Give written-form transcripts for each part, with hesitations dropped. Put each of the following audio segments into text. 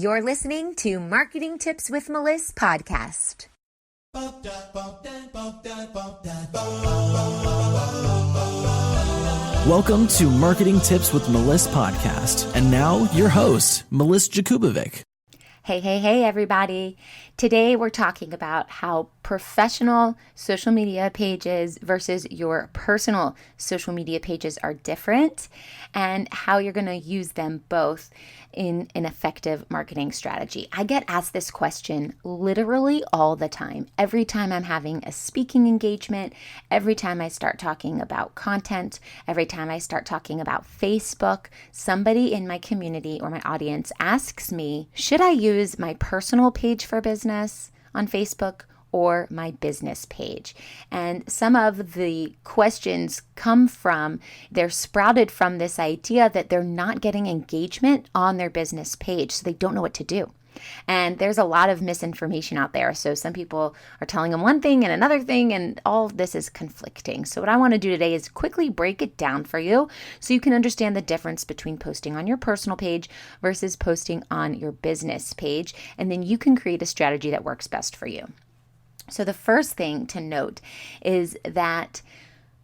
You're listening to Marketing Tips with Meliss podcast. Welcome to Marketing Tips with Meliss podcast. And now your host, Meliss Jakubovic. Hey, everybody. Today we're talking about how professional social media pages versus your personal social media pages are different and how you're going to use them both in an effective marketing strategy. I get asked this question literally all the time. Every time I'm having a speaking engagement, every time I start talking about content, every time I start talking about Facebook, somebody in my community or my audience asks me, should I use my personal page for business on Facebook or my business page? And some of the questions they're sprouted from this idea that they're not getting engagement on their business page, so they don't know what to do. And there's a lot of misinformation out there. So some people are telling them one thing and another thing, and all of this is conflicting. So what I want to do today is quickly break it down for you so you can understand the difference between posting on your personal page versus posting on your business page. And then you can create a strategy that works best for you. So the first thing to note is that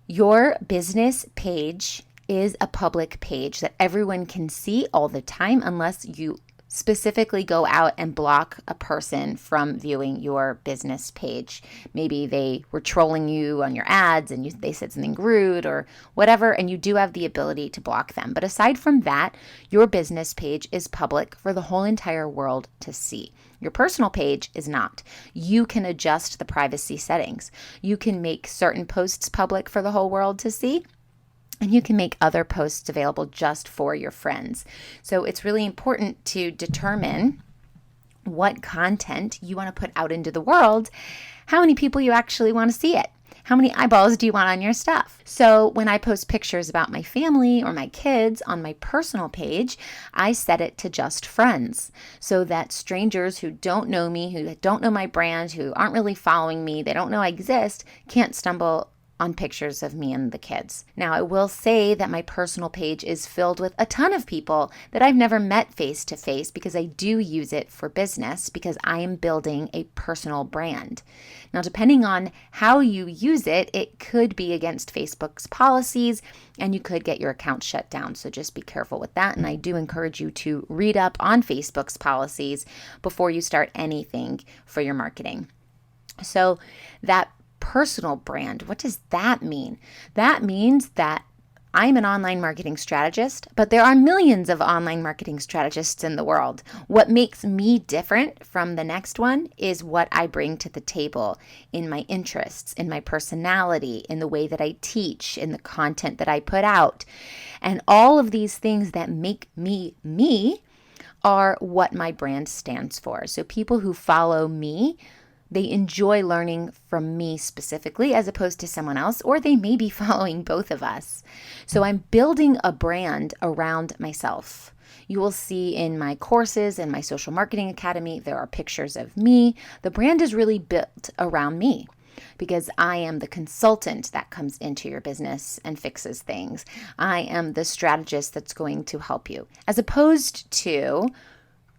your business page is a public page that everyone can see all the time unless you specifically go out and block a person from viewing your business page. Maybe they were trolling you on your ads and they said something rude or whatever, and you do have the ability to block them. But aside from that, your business page is public for the whole entire world to see. Your personal page is not. You can adjust the privacy settings. You can make certain posts public for the whole world to see, and you can make other posts available just for your friends. So it's really important to determine what content you want to put out into the world, how many people you actually want to see it. How many eyeballs do you want on your stuff? So when I post pictures about my family or my kids on my personal page, I set it to just friends so that strangers who don't know me, who don't know my brand, who aren't really following me, they don't know I exist, can't stumble on pictures of me and the kids. Now, I will say that my personal page is filled with a ton of people that I've never met face to face because I do use it for business because I am building a personal brand. Now, depending on how you use it, it could be against Facebook's policies and you could get your account shut down. So just be careful with that. And I do encourage you to read up on Facebook's policies before you start anything for your marketing. So that personal brand, what does that mean? That means that I'm an online marketing strategist, but there are millions of online marketing strategists in the world. What makes me different from the next one is what I bring to the table in my interests, in my personality, in the way that I teach, in the content that I put out. And all of these things that make me me are what my brand stands for. So people who follow me, they enjoy learning from me specifically as opposed to someone else, or they may be following both of us. So I'm building a brand around myself. You will see in my courses and my social marketing academy, there are pictures of me. The brand is really built around me because I am the consultant that comes into your business and fixes things. I am the strategist that's going to help you, as opposed to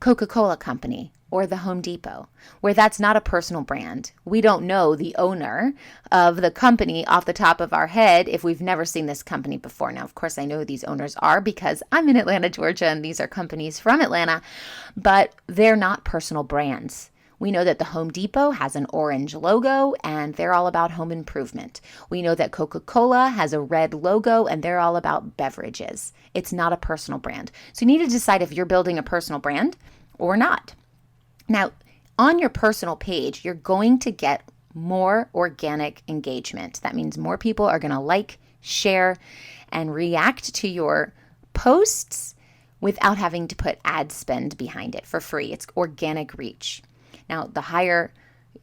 Coca-Cola Company or the Home Depot, where that's not a personal brand. We don't know the owner of the company off the top of our head if we've never seen this company before. Now, of course, I know who these owners are because I'm in Atlanta, Georgia, and these are companies from Atlanta, but they're not personal brands. We know that the Home Depot has an orange logo and they're all about home improvement. We know that Coca-Cola has a red logo and they're all about beverages. It's not a personal brand. So you need to decide if you're building a personal brand or not. Now, on your personal page, you're going to get more organic engagement. That means more people are going to like, share, and react to your posts without having to put ad spend behind it for free. It's organic reach. Now, the higher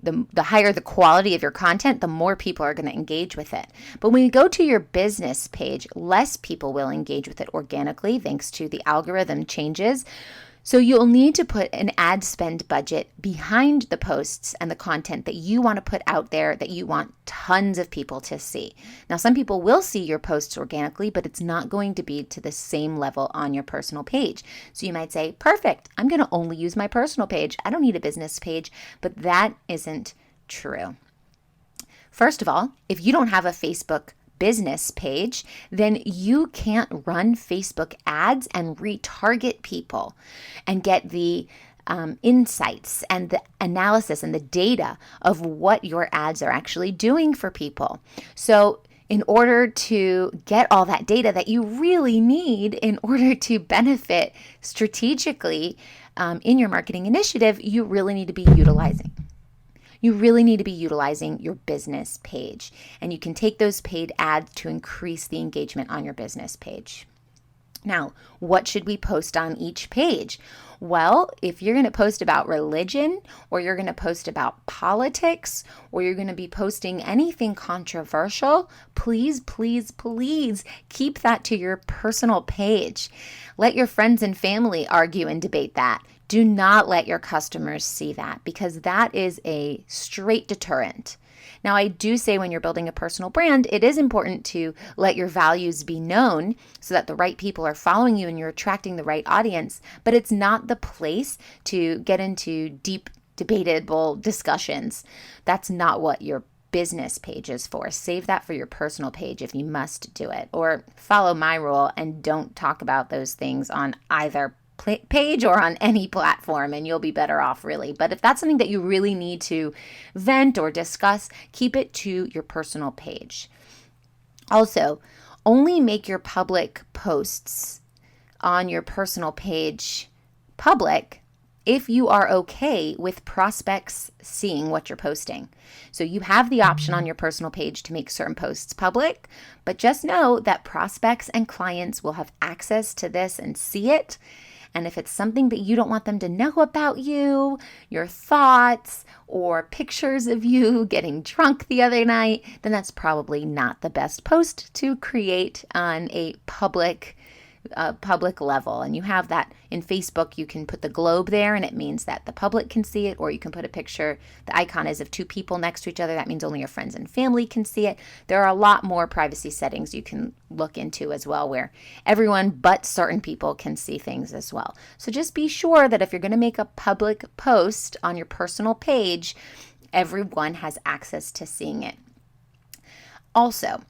the quality of your content, the more people are going to engage with it. But when you go to your business page, less people will engage with it organically thanks to the algorithm changes. So you'll need to put an ad spend budget behind the posts and the content that you want to put out there that you want tons of people to see. Now, some people will see your posts organically, but it's not going to be to the same level on your personal page. So you might say, perfect, I'm going to only use my personal page. I don't need a business page, but that isn't true. First of all, if you don't have a Facebook business page, then you can't run Facebook ads and retarget people and get the insights and the analysis and the data of what your ads are actually doing for people. So in order to get all that data that you really need in order to benefit strategically in your marketing initiative, you really need to be utilizing your business page. And you can take those paid ads to increase the engagement on your business page. Now, what should we post on each page? Well, if you're going to post about religion, or you're going to post about politics, or you're going to be posting anything controversial, please, please, please keep that to your personal page. Let your friends and family argue and debate that. Do not let your customers see that, because that is a straight deterrent. Now, I do say when you're building a personal brand, it is important to let your values be known so that the right people are following you and you're attracting the right audience, but it's not the place to get into deep, debatable discussions. That's not what your business page is for. Save that for your personal page if you must do it, or follow my rule and don't talk about those things on either page or on any platform, and you'll be better off, really. But if that's something that you really need to vent or discuss, keep it to your personal page. Also, only make your public posts on your personal page public if you are okay with prospects seeing what you're posting. So you have the option on your personal page to make certain posts public, but just know that prospects and clients will have access to this and see it. And if it's something that you don't want them to know about you, your thoughts, or pictures of you getting drunk the other night, then that's probably not the best post to create on a public level. And you have that in Facebook. You can put the globe there, and it means that the public can see it, or you can put a picture. The icon is of two people next to each other. That means only your friends and family can see it. There are a lot more privacy settings you can look into as well, where everyone but certain people can see things as well. So just be sure that if you're going to make a public post on your personal page, everyone has access to seeing it. Also,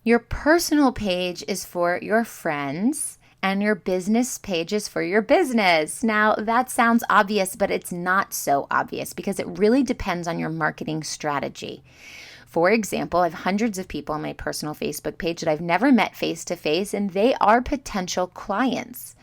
your personal page is for your friends, and your business page is for your business. Now, that sounds obvious, but it's not so obvious because it really depends on your marketing strategy. For example, I have hundreds of people on my personal Facebook page that I've never met face to face, and they are potential clients.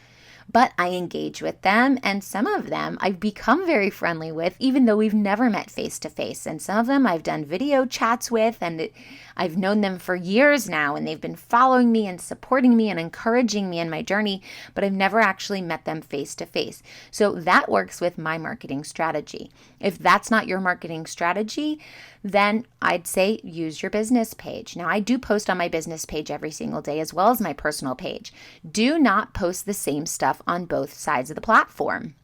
But I engage with them, and some of them I've become very friendly with, even though we've never met face to face. And some of them I've done video chats with, and I've known them for years now, and they've been following me and supporting me and encouraging me in my journey, but I've never actually met them face to face. So that works with my marketing strategy. If that's not your marketing strategy, then I'd say use your business page. Now, I do post on my business page every single day as well as my personal page. Do not post the same stuff on both sides of the platform.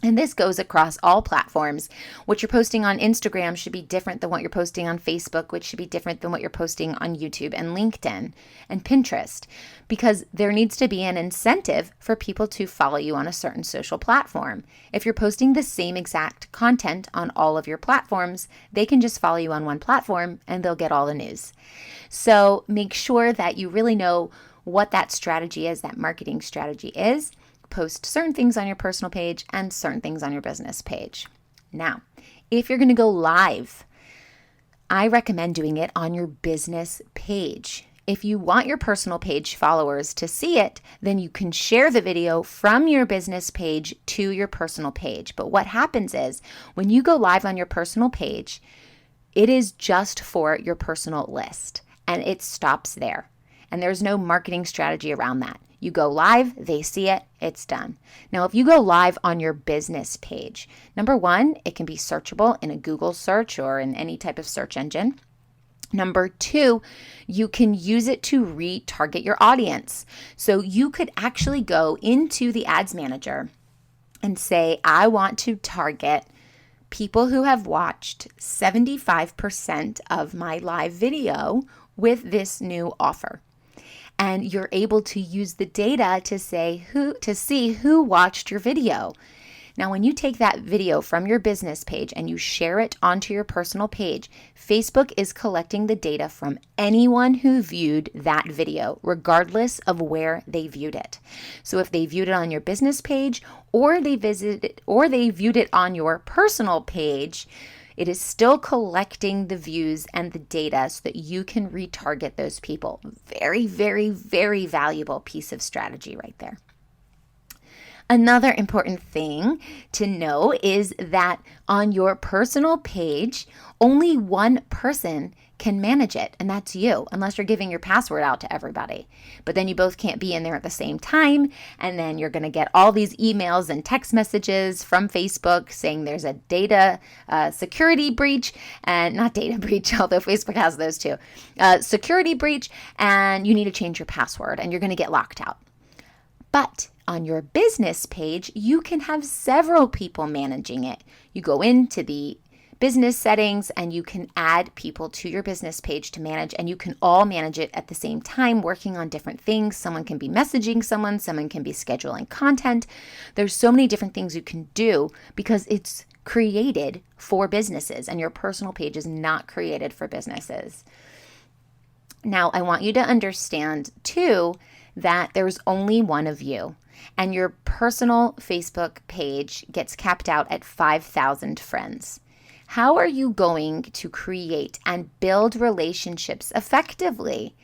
And this goes across all platforms. What you're posting on Instagram should be different than what you're posting on Facebook, which should be different than what you're posting on YouTube and LinkedIn and Pinterest, because there needs to be an incentive for people to follow you on a certain social platform. If you're posting the same exact content on all of your platforms, they can just follow you on one platform and they'll get all the news. So make sure that you really know what that strategy is, that marketing strategy is. Post certain things on your personal page and certain things on your business page. Now, if you're going to go live, I recommend doing it on your business page. If you want your personal page followers to see it, then you can share the video from your business page to your personal page. But what happens is when you go live on your personal page, it is just for your personal list, and it stops there. And there's no marketing strategy around that. You go live, they see it, it's done. Now, if you go live on your business page, number one, it can be searchable in a Google search or in any type of search engine. Number two, you can use it to retarget your audience. So you could actually go into the ads manager and say, I want to target people who have watched 75% of my live video with this new offer. And you're able to use the data to see who watched your video. Now, when you take that video from your business page and you share it onto your personal page, Facebook is collecting the data from anyone who viewed that video, regardless of where they viewed it. So if they viewed it on your business page or they viewed it on your personal page, it is still collecting the views and the data so that you can retarget those people. Very, very, very valuable piece of strategy right there. Another important thing to know is that on your personal page, only one person can manage it, and that's you, unless you're giving your password out to everybody. But then you both can't be in there at the same time, and then you're going to get all these emails and text messages from Facebook saying there's a data security breach, and not data breach, although Facebook has those too, security breach, and you need to change your password, and you're going to get locked out. But on your business page, you can have several people managing it. You go into the business settings and you can add people to your business page to manage, and you can all manage it at the same time, working on different things. Someone can be messaging someone can be scheduling content. There's so many different things you can do because it's created for businesses and your personal page is not created for businesses. Now, I want you to understand too that there's only one of you, and your personal Facebook page gets capped out at 5,000 friends. How are you going to create and build relationships effectively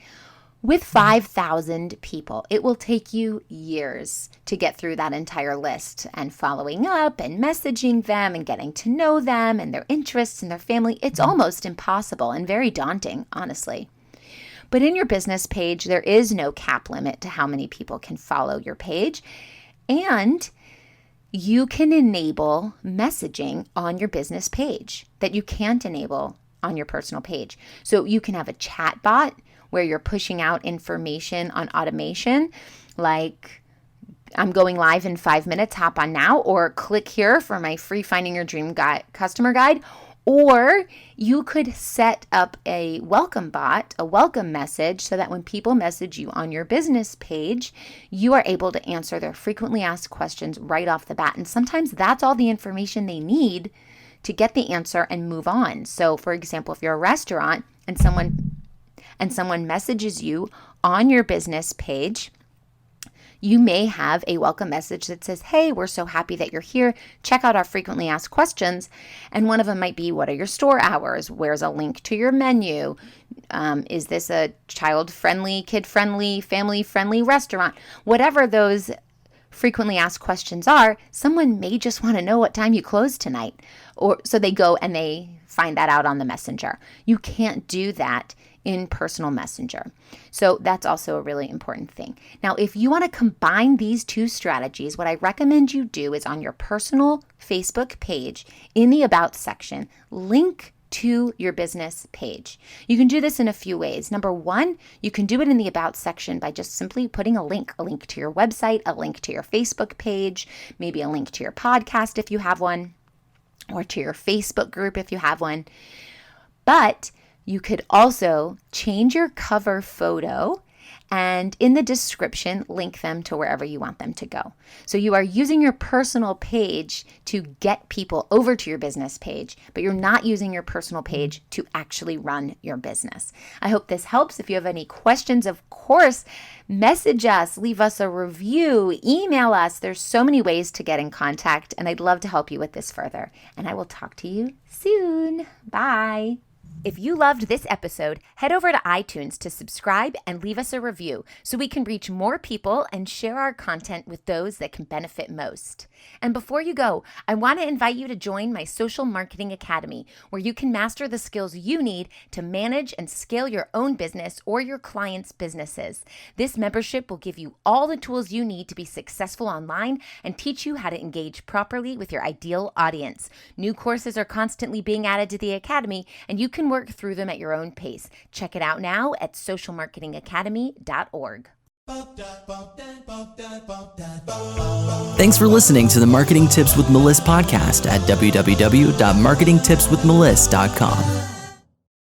with 5,000 people? It will take you years to get through that entire list and following up and messaging them and getting to know them and their interests and their family. It's almost impossible and very daunting, honestly. But in your business page, there is no cap limit to how many people can follow your page. And you can enable messaging on your business page that you can't enable on your personal page. So you can have a chat bot where you're pushing out information on automation, like I'm going live in 5 minutes, hop on now, or click here for my free Finding Your Dream customer guide. Or you could set up a welcome bot, a welcome message, so that when people message you on your business page, you are able to answer their frequently asked questions right off the bat. And sometimes that's all the information they need to get the answer and move on. So for example, if you're a restaurant and someone messages you on your business page, you may have a welcome message that says, hey, we're so happy that you're here. Check out our frequently asked questions. And one of them might be, what are your store hours? Where's a link to your menu? Is this a child-friendly, kid-friendly, family-friendly restaurant? Whatever those frequently asked questions are, someone may just want to know what time you close tonight. Or so they go and they find that out on the messenger. You can't do that in personal messenger. So that's also a really important thing. Now, if you want to combine these two strategies, what I recommend you do is on your personal Facebook page in the About section, link to your business page. You can do this in a few ways. Number one, you can do it in the About section by just simply putting a link to your website, a link to your Facebook page, maybe a link to your podcast if you have one, or to your Facebook group if you have one. But you could also change your cover photo and in the description, link them to wherever you want them to go. So you are using your personal page to get people over to your business page, but you're not using your personal page to actually run your business. I hope this helps. If you have any questions, of course, message us, leave us a review, email us. There's so many ways to get in contact, and I'd love to help you with this further. And I will talk to you soon. Bye. If you loved this episode, head over to iTunes to subscribe and leave us a review so we can reach more people and share our content with those that can benefit most. And before you go, I want to invite you to join my Social Marketing Academy, where you can master the skills you need to manage and scale your own business or your clients' businesses. This membership will give you all the tools you need to be successful online and teach you how to engage properly with your ideal audience. New courses are constantly being added to the Academy, and you can work through them at your own pace. Check it out now at socialmarketingacademy.org. Thanks for listening to the Marketing Tips with Meliss podcast at www.marketingtipswithmeliss.com.